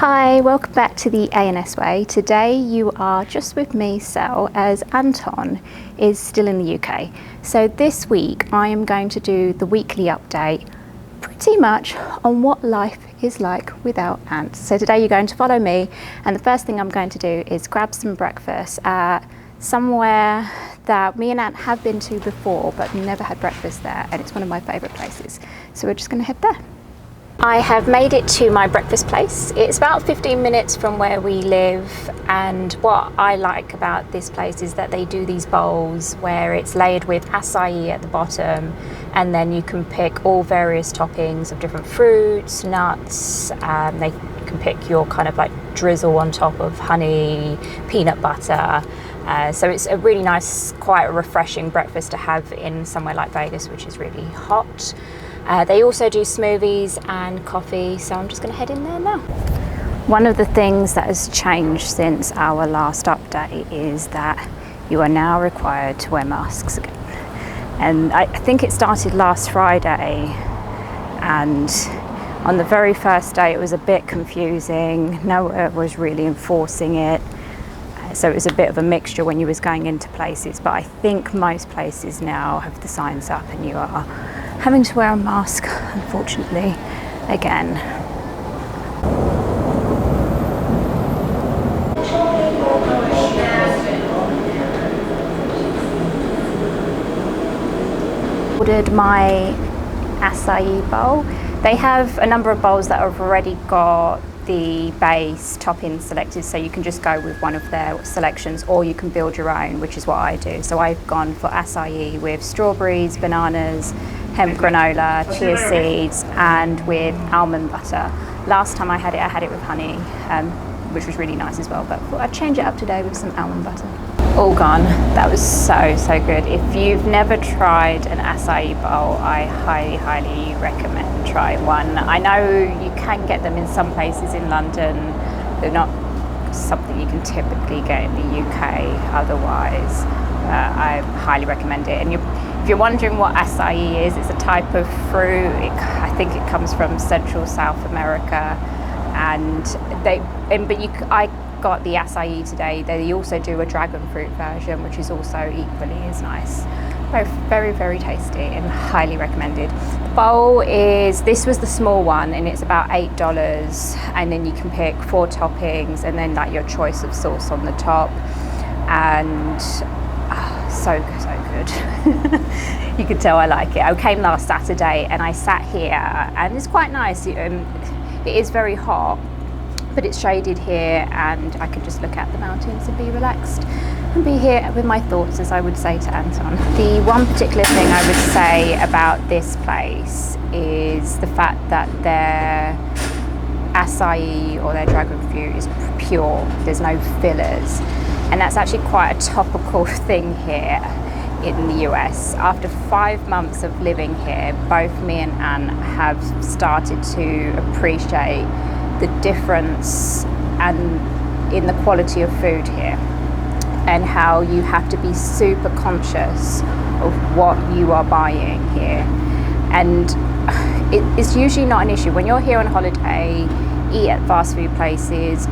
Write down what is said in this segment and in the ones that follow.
Hi, welcome back to the ANS Way. Today you are just with me, Sel, as Anton is still in the UK. So this week I am going to do the weekly update pretty much on what life is like without ants. So today you're going to follow me, and the first thing I'm going to do is grab some breakfast at somewhere that me and Ant have been to before but never had breakfast there, and it's one of my favourite places. So we're just going to head there. I have made it to my breakfast place. It's about 15 minutes from where we live, and what I like about this place is that they do these bowls where it's layered with acai at the bottom, and then you can pick all various toppings of different fruits, nuts. They can pick your kind of like drizzle on top of honey, peanut butter. So it's a really nice, quite a refreshing breakfast to have in somewhere like Vegas, which is really hot. They also do smoothies and coffee, so I'm just going to head in there now. One of the things that has changed since our last update is that you are now required to wear masks again. And I think it started last Friday, and on the very first day it was a bit confusing. Nowhere was really enforcing it. So it was a bit of a mixture when you was going into places, but I think most places now have the signs up and you are having to wear a mask, unfortunately, again. Ordered my acai bowl. They have a number of bowls that have already got the base toppings selected, so you can just go with one of their selections, or you can build your own, which is what I do. So I've gone for acai with strawberries, bananas, hemp granola, chia seeds, and with almond butter. Last time I had it with honey, which was really nice as well, but I'd change it up today with some almond butter. All gone. That was so good. If you've never tried an acai bowl, I highly recommend trying one. I know you can get them in some places in London. They're not something you can typically get in the UK otherwise. I highly recommend it. And if you're wondering what acai is, it's a type of fruit. I think it comes from Central South America, I got the acai today. They also do a dragon fruit version, which is also equally as nice. Both very tasty and highly recommended. The bowl this was the small one, and it's about $8, and then you can pick 4 toppings and then like your choice of sauce on the top, and so good. You can tell I like it. I came last Saturday and I sat here, and it's quite nice. It is very hot, but it's shaded here, and I can just look at the mountains and be relaxed and be here with my thoughts, as I would say to Anton. The one particular thing I would say about this place is the fact that their acai or their dragon fruit is pure. There's no fillers, and that's actually quite a topical thing here in the US. After 5 months of living here, both me and Anne have started to appreciate the difference and in the quality of food here, and how you have to be super conscious of what you are buying here. And it's usually not an issue when you're here on holiday. Eat at fast food places,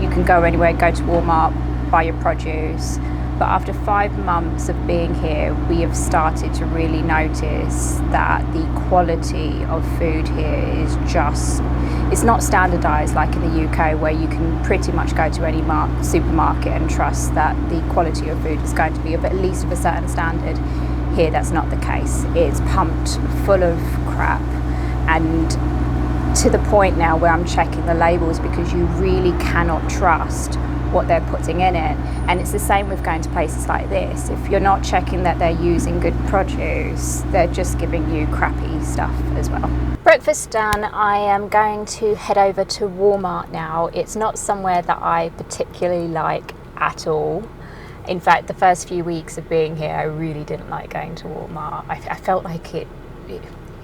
you can go anywhere, go to Walmart, buy your produce. But after 5 months of being here, we have started to really notice that the quality of food here is it's not standardized like in the UK, where you can pretty much go to any supermarket and trust that the quality of food is going to be of at least of a certain standard. Here, that's not the case. It's pumped full of crap, and to the point now where I'm checking the labels because you really cannot trust what they're putting in it. And it's the same with going to places like this. If you're not checking that they're using good produce, they're just giving you crappy stuff as well. Breakfast done. I am going to head over to Walmart now. It's not somewhere that I particularly like at all. In fact, the first few weeks of being here, I really didn't like going to Walmart. I felt like it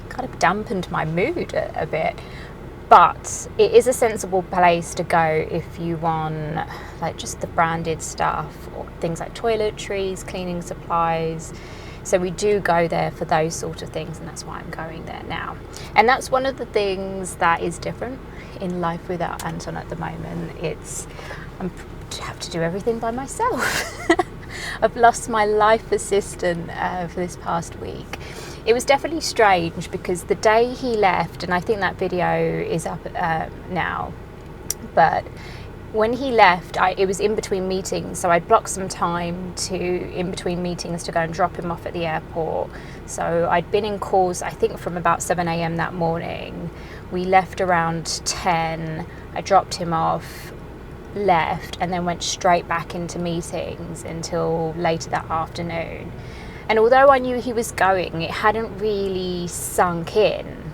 kind of dampened my mood a bit. But it is a sensible place to go if you want like just the branded stuff, or things like toiletries, cleaning supplies. So we do go there for those sort of things, and that's why I'm going there now. And that's one of the things that is different in life without Anton at the moment. I have to do everything by myself. I've lost my life assistant for this past week. It was definitely strange because the day he left, and I think that video is up now, but when he left, it was in between meetings, so I'd blocked some time in between meetings to go and drop him off at the airport. So I'd been in calls, I think, from about 7 a.m. that morning. We left around 10. I dropped him off, left, and then went straight back into meetings until later that afternoon. And although I knew he was going, it hadn't really sunk in.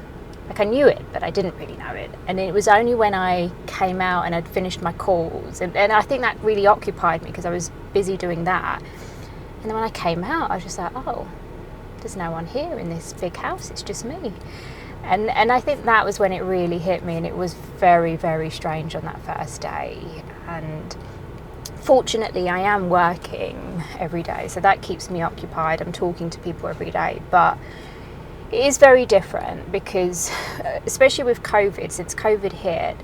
Like, I knew it, but I didn't really know it. And it was only when I came out and I'd finished my calls, and I think that really occupied me because I was busy doing that. And then when I came out, I was just like, oh, there's no one here in this big house, it's just me. And I think that was when it really hit me, and it was very, very strange on that first day. And fortunately, I am working every day, so that keeps me occupied. I'm talking to people every day, but it is very different because, especially with COVID, since COVID hit,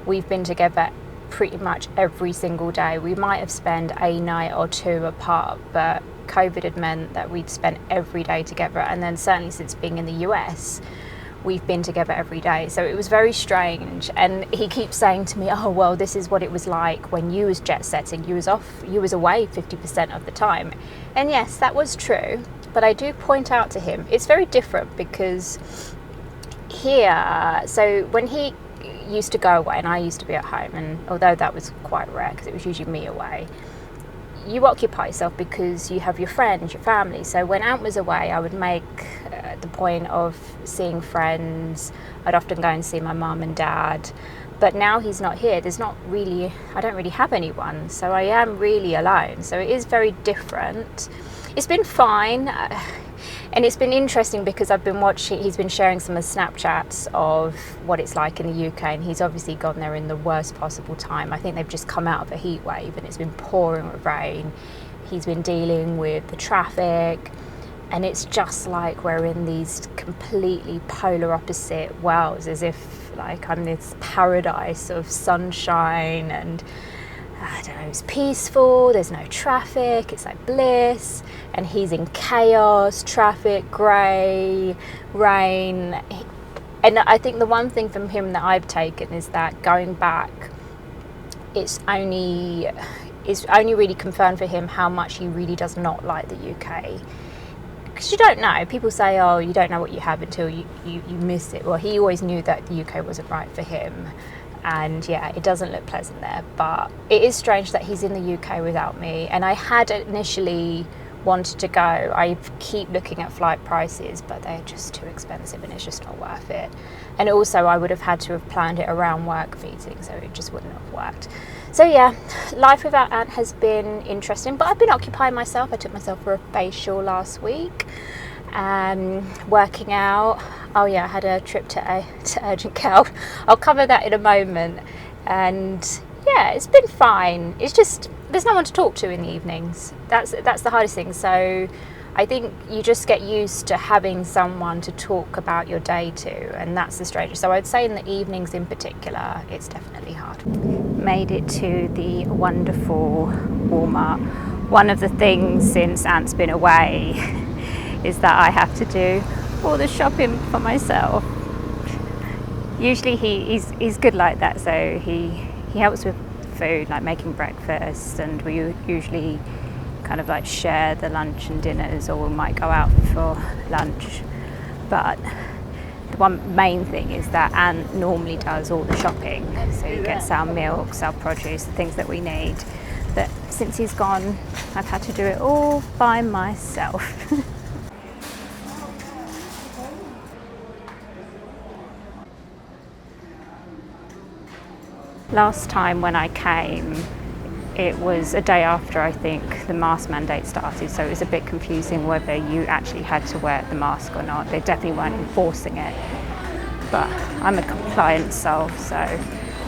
we've been together pretty much every single day. We might have spent a night or two apart, but COVID had meant that we'd spent every day together. And then certainly since being in the US, we've been together every day. So it was very strange. And he keeps saying to me, oh, well, this is what it was like when you was jet setting. You was away 50% of the time. And yes, that was true. But I do point out to him, it's very different because here, so when he used to go away and I used to be at home, and although that was quite rare because it was usually me away, you occupy yourself because you have your friends, your family. So when Ant was away, I would make the point of seeing friends. I'd often go and see my mum and dad. But now he's not here, I don't really have anyone. So I am really alone. So it is very different. It's been fine, and it's been interesting because he's been sharing some of the Snapchats of what it's like in the UK, and he's obviously gone there in the worst possible time. I think they've just come out of a heat wave and it's been pouring with rain. He's been dealing with the traffic, and it's just like we're in these completely polar opposite worlds, as if like I'm this paradise of sunshine and I don't know, it's peaceful, there's no traffic, it's like bliss, and he's in chaos, traffic, grey, rain. And I think the one thing from him that I've taken is that going back, it's only really confirmed for him how much he really does not like the UK. Because you don't know, people say, oh, you don't know what you have until you miss it. Well, he always knew that the UK wasn't right for him. And yeah, it doesn't look pleasant there, but it is strange that he's in the UK without me. And I had initially wanted to go. I keep looking at flight prices, but they're just too expensive and it's just not worth it. And also I would have had to have planned it around work meetings, so it just wouldn't have worked. So yeah, life without Ant has been interesting, but I've been occupying myself. I took myself for a facial last week. Working out. Oh yeah, I had a trip to urgent care. I'll cover that in a moment. And yeah, it's been fine. It's just there's no one to talk to in the evenings. That's the hardest thing. So I think you just get used to having someone to talk about your day to, and that's the strangest. So I'd say in the evenings in particular, it's definitely hard. Made it to the wonderful Walmart. One of the things since Ant's been away is that I have to do all the shopping for myself. Usually he's good like that, so he helps with food, like making breakfast, and we usually kind of like share the lunch and dinners, or we might go out for lunch. But the one main thing is that Ant normally does all the shopping, so he gets our milks, our produce, the things that we need. But since he's gone, I've had to do it all by myself. Last time when I came, it was a day after, I think, the mask mandate started, so it was a bit confusing whether you actually had to wear the mask or not. They definitely weren't enforcing it, but I'm a compliant soul, so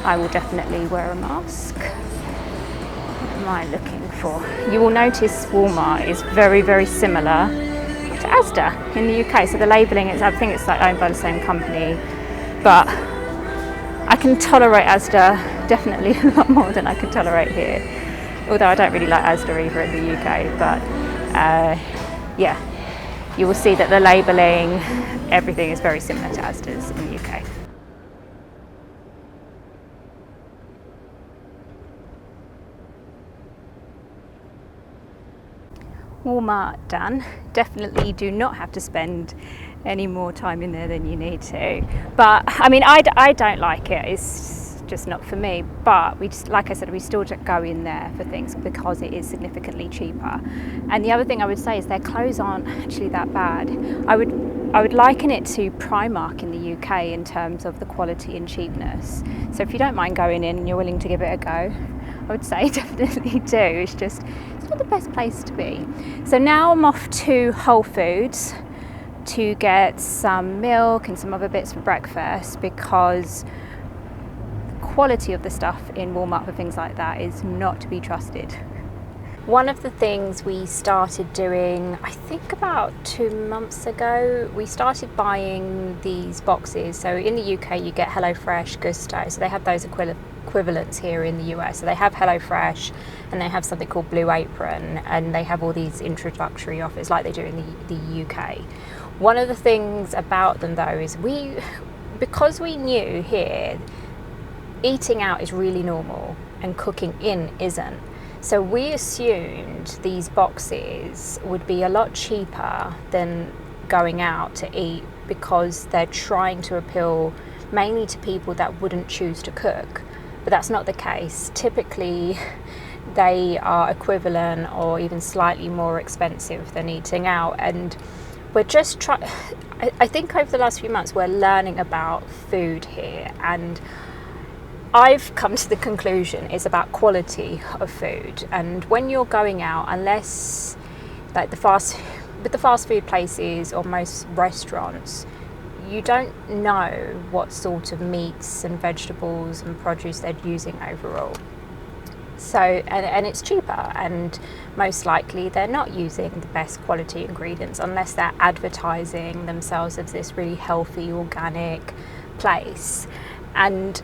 I will definitely wear a mask. What am I looking for? You will notice Walmart is very, very similar to Asda in the UK, so the labelling is, I think it's like owned by the same company, but I can tolerate Asda definitely a lot more than I can tolerate here. Although I don't really like Asda either in the UK, but yeah, you will see that the labelling, everything is very similar to Asda's in the UK. Walmart done. Definitely do not have to spend any more time in there than you need to. But I mean, I don't like it. It's just not for me. But we just, like I said, we still go in there for things because it is significantly cheaper. And the other thing I would say is their clothes aren't actually that bad. I would liken it to Primark in the UK in terms of the quality and cheapness. So if you don't mind going in and you're willing to give it a go, I would say definitely do. It's not the best place to be. So now I'm off to Whole Foods to get some milk and some other bits for breakfast, because the quality of the stuff in Walmart for things like that is not to be trusted. One of the things we started doing, I think about 2 months ago, we started buying these boxes. So in the UK you get HelloFresh, Gusto, so they have those equivalents here in the US. So they have HelloFresh and they have something called Blue Apron, and they have all these introductory offers like they do in the UK. One of the things about them though is because we knew here eating out is really normal and cooking in isn't. So we assumed these boxes would be a lot cheaper than going out to eat, because they're trying to appeal mainly to people that wouldn't choose to cook. But that's not the case. Typically they are equivalent or even slightly more expensive than eating out. And we're just I think over the last few months we're learning about food here, and I've come to the conclusion it's about quality of food. And when you're going out, unless like the fast food places or most restaurants, you don't know what sort of meats and vegetables and produce they're using overall. So and it's cheaper, and most likely they're not using the best quality ingredients unless they're advertising themselves as this really healthy organic place. And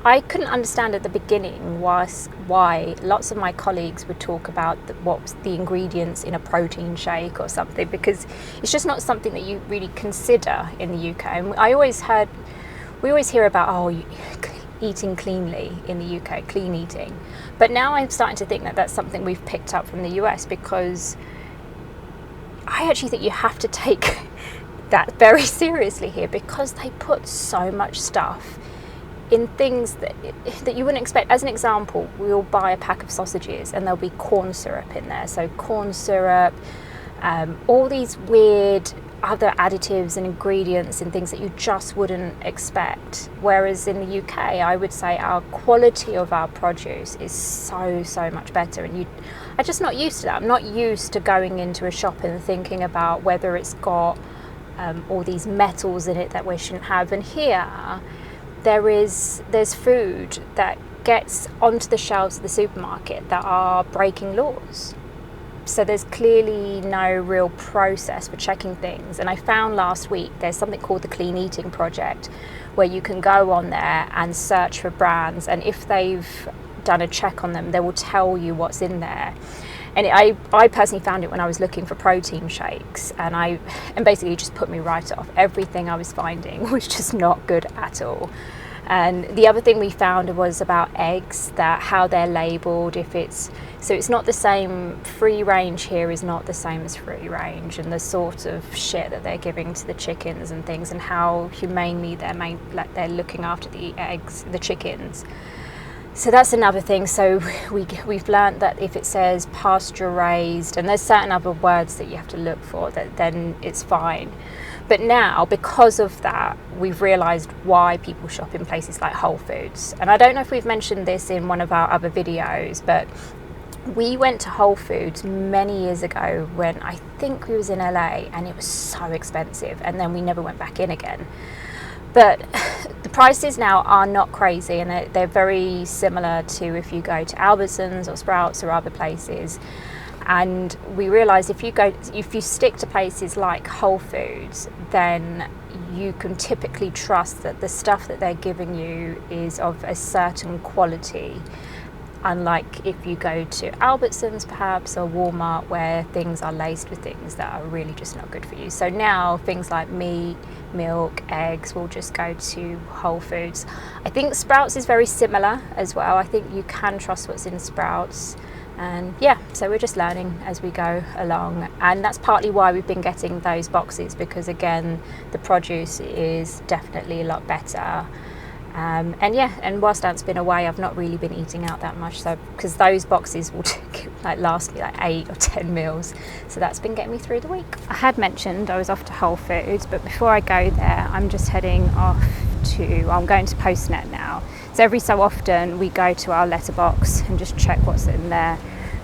I couldn't understand at the beginning why lots of my colleagues would talk about what's the ingredients in a protein shake or something, because it's just not something that you really consider in the UK. And we always hear about eating cleanly in the UK, clean eating. But now I'm starting to think that that's something we've picked up from the US, because I actually think you have to take that very seriously here, because they put so much stuff in things that you wouldn't expect. As an example, we'll buy a pack of sausages and there'll be corn syrup in there. So corn syrup, all these weird other additives and ingredients and things that you just wouldn't expect. Whereas in the UK, I would say our quality of our produce is so much better. And I'm just not used to that. I'm not used to going into a shop and thinking about whether it's got all these metals in it that we shouldn't have. And here, there's food that gets onto the shelves of the supermarket that are breaking laws. So there's clearly no real process for checking things. And I found last week there's something called the Clean Eating Project, where you can go on there and search for brands, and if they've done a check on them, they will tell you what's in there. And I personally found it when I was looking for protein shakes, and basically just put me right off. Everything I was finding was just not good at all. And the other thing we found was about eggs, that how they're labelled, so it's not the same. Free range here is not the same as free range, and the sort of shit that they're giving to the chickens and things, and how humanely they're looking after the eggs, the chickens. So that's another thing. So we've learned that if it says pasture raised, and there's certain other words that you have to look for, then it's fine. But now, because of that, we've realised why people shop in places like Whole Foods. And I don't know if we've mentioned this in one of our other videos, but we went to Whole Foods many years ago when I think we was in LA, and it was so expensive, and then we never went back in again. But the prices now are not crazy, and they're very similar to if you go to Albertsons or Sprouts or other places. And we realised if you stick to places like Whole Foods, then you can typically trust that the stuff that they're giving you is of a certain quality, unlike if you go to Albertsons perhaps or Walmart, where things are laced with things that are really just not good for you. So now things like meat, milk, eggs will just go to Whole Foods. I think Sprouts is very similar as well. I think you can trust what's in Sprouts. And yeah, so we're just learning as we go along, and that's partly why we've been getting those boxes, because again, the produce is definitely a lot better. And yeah, and whilst Ant's been away, I've not really been eating out that much, so because those boxes will last me like 8 or 10 meals, so that's been getting me through the week. I had mentioned I was off to Whole Foods, but before I go there, I'm just heading off I'm going to Postnet now. So every so often we go to our letterbox and just check what's in there.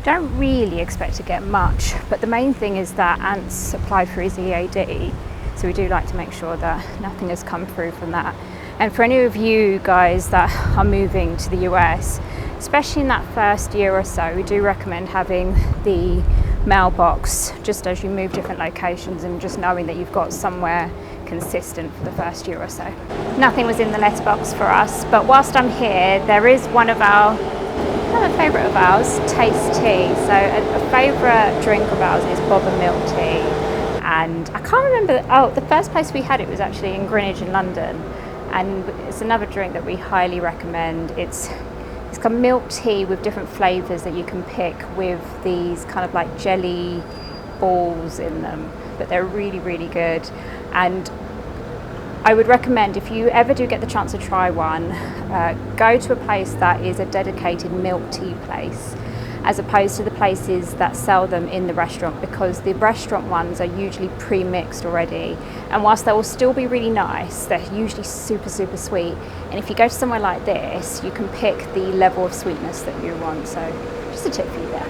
Don't really expect to get much, but the main thing is that Ant's applied for his EAD, so we do like to make sure that nothing has come through from that. And for any of you guys that are moving to the US, especially in that first year or so, we do recommend having the mailbox just as you move different locations, and just knowing that you've got somewhere consistent for the first year or so. Nothing was in the letterbox for us, but whilst I'm here, there is one of our favourite of ours, Taste Tea. So a favourite drink of ours is boba milk tea, and I can't remember, the first place we had it was actually in Greenwich in London, and it's another drink that we highly recommend. It's got milk tea with different flavours that you can pick, with these kind of like jelly balls in them, but they're really, really good. And I would recommend, if you ever do get the chance to try one, go to a place that is a dedicated milk tea place, as opposed to the places that sell them in the restaurant, because the restaurant ones are usually pre-mixed already, and whilst they will still be really nice, they're usually super, super sweet. And if you go to somewhere like this, you can pick the level of sweetness that you want. So just a tip for you there.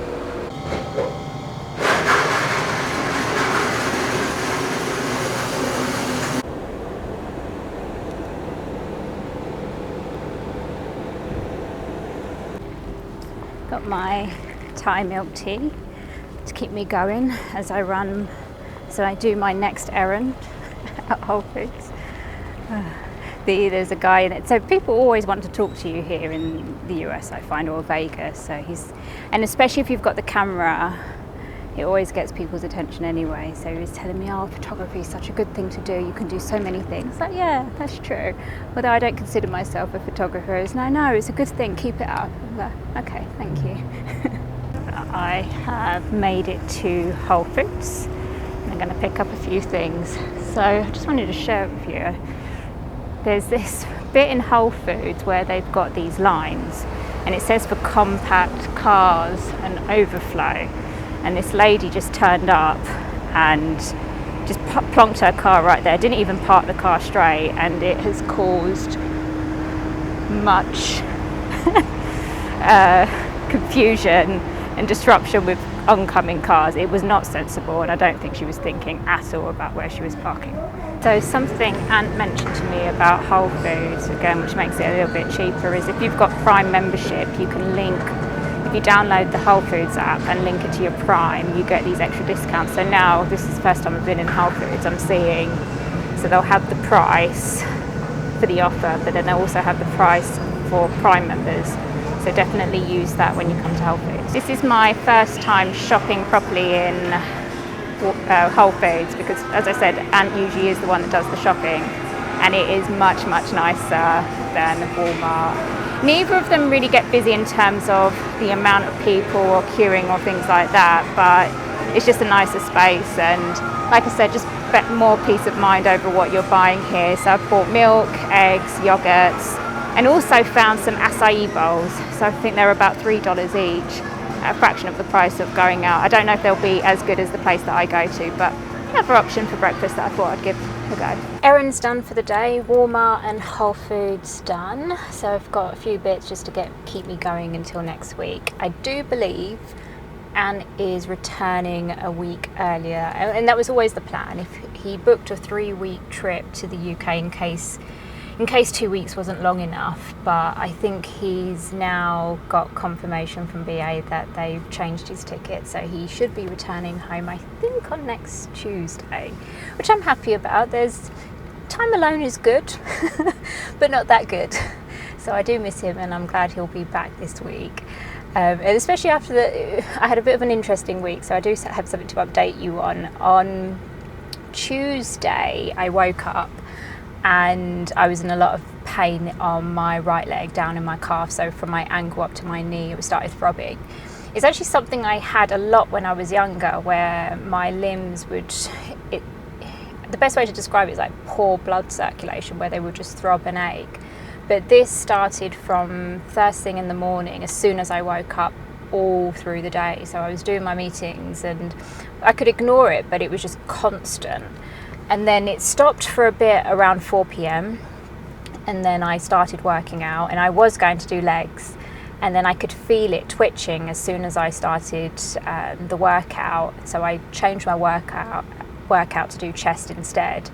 Got my Thai milk tea to keep me going as I do my next errand at Whole Foods. There's a guy in it, so people always want to talk to you here in the US, I find, or Vegas. So and especially if you've got the camera, it always gets people's attention anyway. So he was telling me, photography is such a good thing to do, you can do so many things. Like, yeah, that's true. Although I don't consider myself a photographer. It's no, it's a good thing, keep it up. I'm like, okay, thank you. I have made it to Whole Foods. I'm going to pick up a few things. So I just wanted to share with you. There's this bit in Whole Foods where they've got these lines, and it says for compact cars and overflow. And this lady just turned up and just plonked her car right there, didn't even park the car straight, and it has caused much confusion and disruption with oncoming cars. It was not sensible, and I don't think she was thinking at all about where she was parking. So something Ant mentioned to me about Whole Foods, again, which makes it a little bit cheaper, is if you've got Prime membership, you can link, if you download the Whole Foods app and link it to your Prime, you get these extra discounts. So now, this is the first time I've been in Whole Foods, I'm seeing, so they'll have the price for the offer, but then they'll also have the price for Prime members. So definitely use that when you come to Whole Foods. This is my first time shopping properly in Whole Foods, because as I said, Ant usually is the one that does the shopping, and it is much, much nicer than Walmart. Neither of them really get busy in terms of the amount of people or queuing or things like that, but it's just a nicer space, and like I said, just more peace of mind over what you're buying here. So I've bought milk, eggs, yogurts, and also found some acai bowls. So I think they're about $3 each, at a fraction of the price of going out. I don't know if they'll be as good as the place that I go to, but another option for breakfast that I thought I'd give a go. Errands done for the day, Walmart and Whole Foods done. So I've got a few bits just to keep me going until next week. I do believe Anne is returning a week earlier, and that was always the plan. If he booked a 3-week trip to the UK in case 2 weeks wasn't long enough, but I think he's now got confirmation from BA that they've changed his ticket, so he should be returning home, I think, on next Tuesday, which I'm happy about. There's time alone is good, but not that good. So I do miss him, and I'm glad he'll be back this week. And especially after I had a bit of an interesting week, so I do have something to update you on. On Tuesday, I woke up and I was in a lot of pain on my right leg, down in my calf, so from my ankle up to my knee, it started throbbing. It's actually something I had a lot when I was younger, where my limbs would, the best way to describe it is like poor blood circulation, where they would just throb and ache. But this started from first thing in the morning, as soon as I woke up, all through the day. So I was doing my meetings and I could ignore it, but it was just constant. And then it stopped for a bit around 4 p.m. And then I started working out, and I was going to do legs. And then I could feel it twitching as soon as I started the workout. So I changed my workout to do chest instead.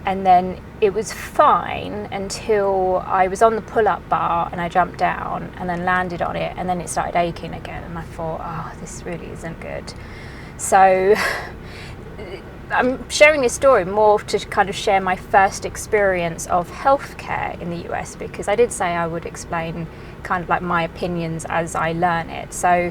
And then it was fine until I was on the pull-up bar and I jumped down and then landed on it, and then it started aching again, and I thought, oh, this really isn't good. So I'm sharing this story more to kind of share my first experience of healthcare in the US, because I did say I would explain kind of like my opinions as I learn it. So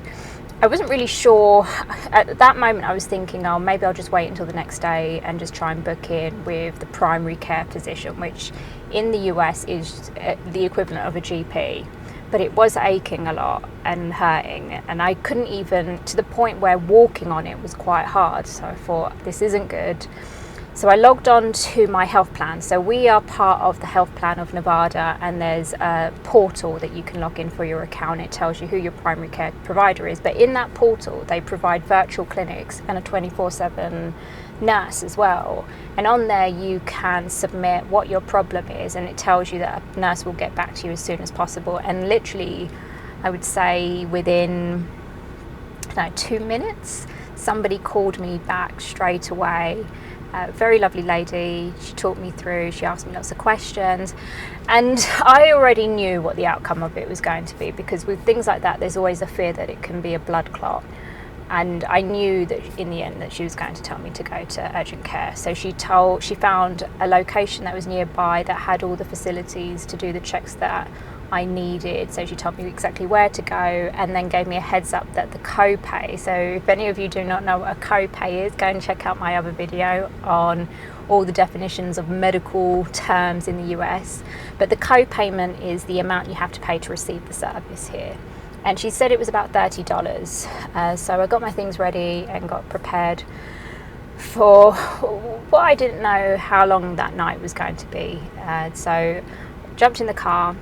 I wasn't really sure. At that moment I was thinking, oh, maybe I'll just wait until the next day and just try and book in with the primary care physician, which in the US is the equivalent of a GP. But it was aching a lot and hurting, and I couldn't even, to the point where walking on it was quite hard. So I thought, this isn't good. So I logged on to my health plan. So we are part of the health plan of Nevada, and there's a portal that you can log in for your account. It tells you who your primary care provider is. But in that portal, they provide virtual clinics and a 24/7 nurse as well. And on there, you can submit what your problem is, and it tells you that a nurse will get back to you as soon as possible. And literally, I would say within 2 minutes, somebody called me back straight away. Very lovely lady. She talked me through, she asked me lots of questions, and I already knew what the outcome of it was going to be, because with things like that there's always a fear that it can be a blood clot, and I knew that in the end that she was going to tell me to go to urgent care. So she found a location that was nearby that had all the facilities to do the checks that I needed. So she told me exactly where to go, and then gave me a heads up that the copay, so if any of you do not know what a copay is, go and check out my other video on all the definitions of medical terms in the US. But the copayment is the amount you have to pay to receive the service here. And she said it was about $30. So I got my things ready and got prepared for what I didn't know how long that night was going to be. So jumped in the car.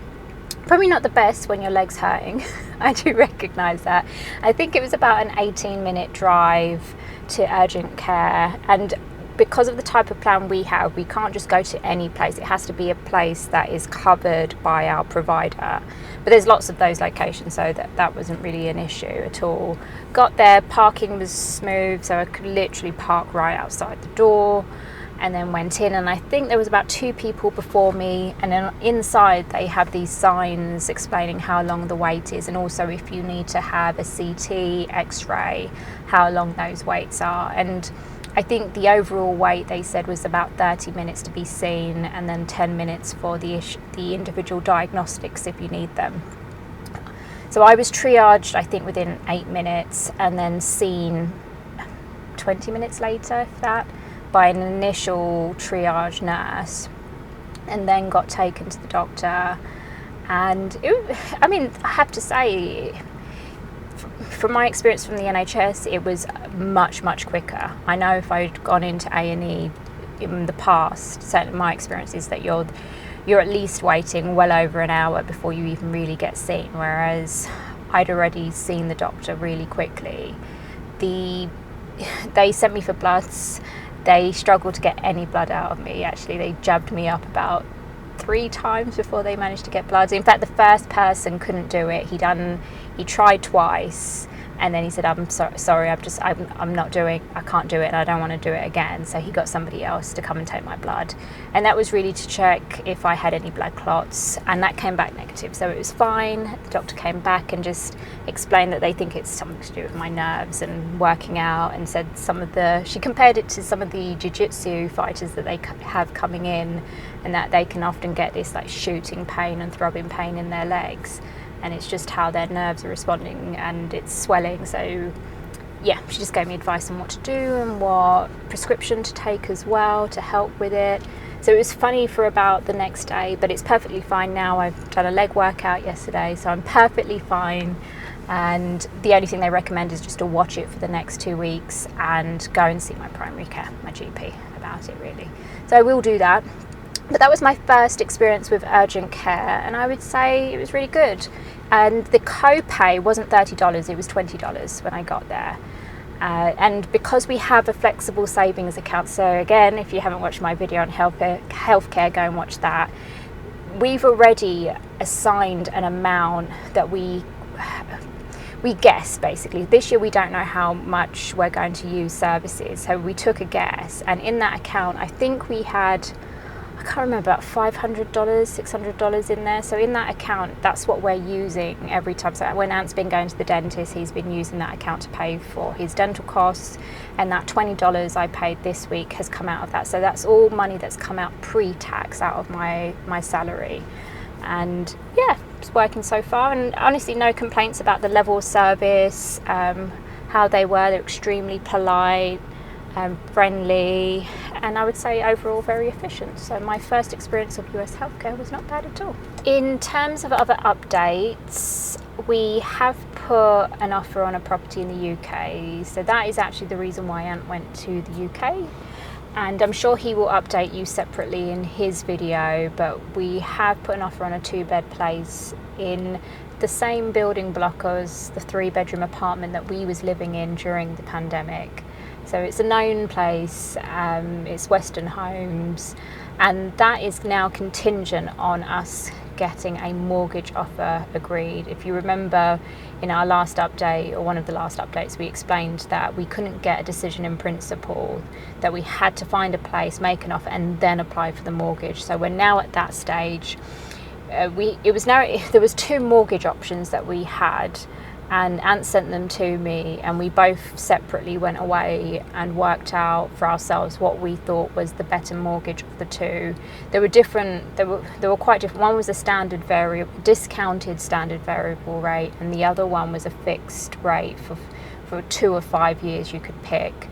Probably not the best when your leg's hurting. I do recognise that. I think it was about an 18-minute drive to urgent care, and because of the type of plan we have, we can't just go to any place. It has to be a place that is covered by our provider. But there's lots of those locations, so that wasn't really an issue at all. Got there, parking was smooth, so I could literally park right outside the door. And then went in, and I think there was about 2 people before me, and then inside they have these signs explaining how long the wait is, and also if you need to have a CT, X-ray, how long those waits are. And I think the overall wait, they said, was about 30 minutes to be seen, and then 10 minutes for the individual diagnostics if you need them. So I was triaged, I think, within 8 minutes, and then seen 20 minutes later, if that, by an initial triage nurse, and then got taken to the doctor. And I have to say, from my experience from the NHS, it was much quicker. I know if I'd gone into A&E in the past, certainly my experience is that you're at least waiting well over an hour before you even really get seen, whereas I'd already seen the doctor really quickly. They sent me for bloods. They struggled to get any blood out of me. Actually, they jabbed me up about 3 times before they managed to get blood. In fact, the first person couldn't do it. He tried twice, And then he said, I'm sorry, I can't do it, and I don't want to do it again. So he got somebody else to come and take my blood. And that was really to check if I had any blood clots, and that came back negative. So it was fine. The doctor came back and just explained that they think it's something to do with my nerves and working out, and said she compared it to some of the jiu-jitsu fighters that they have coming in, and that they can often get this like shooting pain and throbbing pain in their legs. And it's just how their nerves are responding, and it's swelling. So yeah, she just gave me advice on what to do and what prescription to take as well to help with it. So it was funny for about the next day, but it's perfectly fine now. I've done a leg workout yesterday, so I'm perfectly fine. And the only thing they recommend is just to watch it for the next 2 weeks and go and see my primary care, my GP, about it really. So I will do that. But that was my first experience with urgent care, and I would say it was really good. And the copay wasn't $30, it was $20 when I got there. And because we have a flexible savings account, so again, if you haven't watched my video on healthcare, go and watch that. We've already assigned an amount that we guess, basically. This year we don't know how much we're going to use services, so we took a guess, and in that account I think we had, I can't remember, about $500, $600 in there. So in that account, that's what we're using every time. So when Ant's been going to the dentist, he's been using that account to pay for his dental costs, and that $20 I paid this week has come out of that. So that's all money that's come out pre-tax out of my salary. And yeah, it's working so far, and honestly no complaints about the level of service, how they were. They're extremely polite, friendly, and I would say overall very efficient. So my first experience of US healthcare was not bad at all. In terms of other updates, we have put an offer on a property in the UK. So that is actually the reason why Ant went to the UK. And I'm sure he will update you separately in his video, but we have put an offer on a 2-bed place in the same building block as the 3-bedroom apartment that we was living in during the pandemic. So it's a known place, it's Western Homes, and that is now contingent on us getting a mortgage offer agreed. If you remember in our last update, or one of the last updates, we explained that we couldn't get a decision in principle, that we had to find a place, make an offer, and then apply for the mortgage. So we're now at that stage. There was 2 mortgage options that we had, and Ant sent them to me, and we both separately went away and worked out for ourselves what we thought was the better mortgage of the 2. They were quite different. One was a discounted standard variable rate, and the other one was a fixed rate for 2 or 5 years you could pick.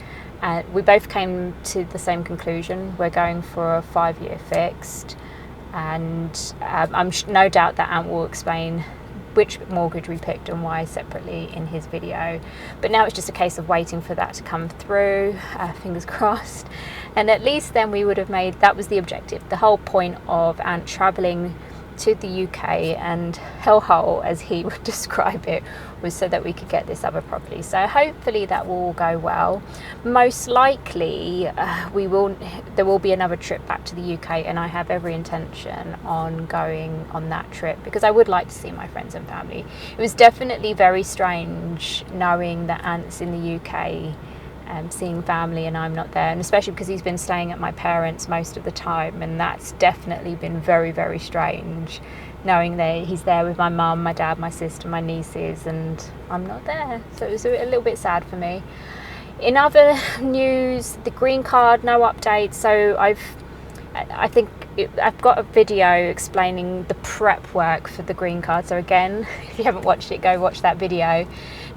We both came to the same conclusion. We're going for a 5-year fixed, and I'm no doubt that Ant will explain which mortgage we picked and why separately in his video. But now it's just a case of waiting for that to come through, fingers crossed. And at least then we would have made, that was the objective. The whole point of Ant travelling to the UK and hellhole, as he would describe it, was so that we could get this other property. So hopefully that will all go well. Most likely there will be another trip back to the UK, and I have every intention on going on that trip because I would like to see my friends and family. It was definitely very strange knowing that Ant's in the UK, seeing family, and I'm not there, and especially because he's been staying at my parents' most of the time, and that's definitely been very, very strange knowing that he's there with my mum, my dad, my sister, my nieces, and I'm not there. So it was a little bit sad for me. In other news, the green card, no update. So I've got a video explaining the prep work for the green card. So again, if you haven't watched it, go watch that video.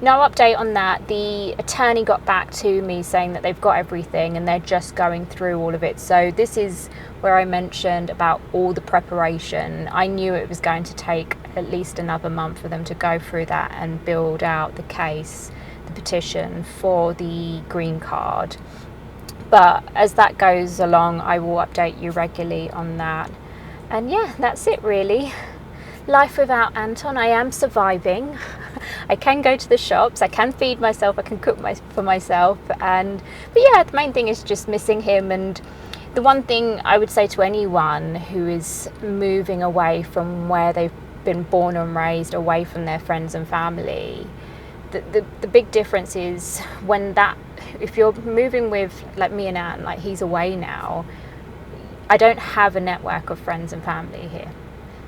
No update on that. The attorney got back to me saying that they've got everything and they're just going through all of it. So this is where I mentioned about all the preparation. I knew it was going to take at least another month for them to go through that and build out the case, the petition for the green card. But as that goes along, I will update you regularly on that. And yeah, that's it really. Life without Anton. I am surviving. I can go to the shops, I can feed myself, I can cook for myself, but yeah, the main thing is just missing him. And the one thing I would say to anyone who is moving away from where they've been born and raised, away from their friends and family, the big difference is when if you're moving with like me and Anne, like he's away now, I don't have a network of friends and family here.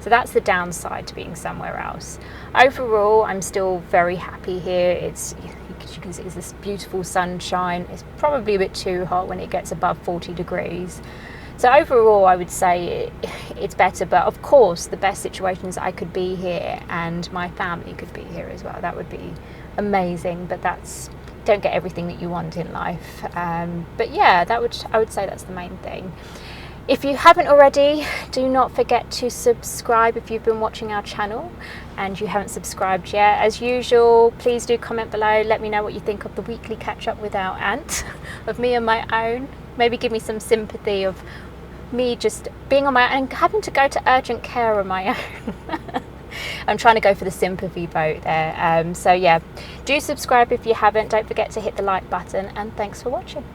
So that's the downside to being somewhere else. Overall, I'm still very happy here. As you can see, it's this beautiful sunshine. It's probably a bit too hot when it gets above 40 degrees. So overall, I would say it's better. But of course, the best situation is I could be here and my family could be here as well. That would be amazing. But don't get everything that you want in life. But yeah, I would say that's the main thing. If you haven't already, do not forget to subscribe if you've been watching our channel and you haven't subscribed yet. As usual, please do comment below. Let me know what you think of the weekly catch-up with our aunt, of me on my own. Maybe give me some sympathy of me just being on my own and having to go to urgent care on my own. I'm trying to go for the sympathy vote there. So yeah, do subscribe if you haven't. Don't forget to hit the like button, and thanks for watching.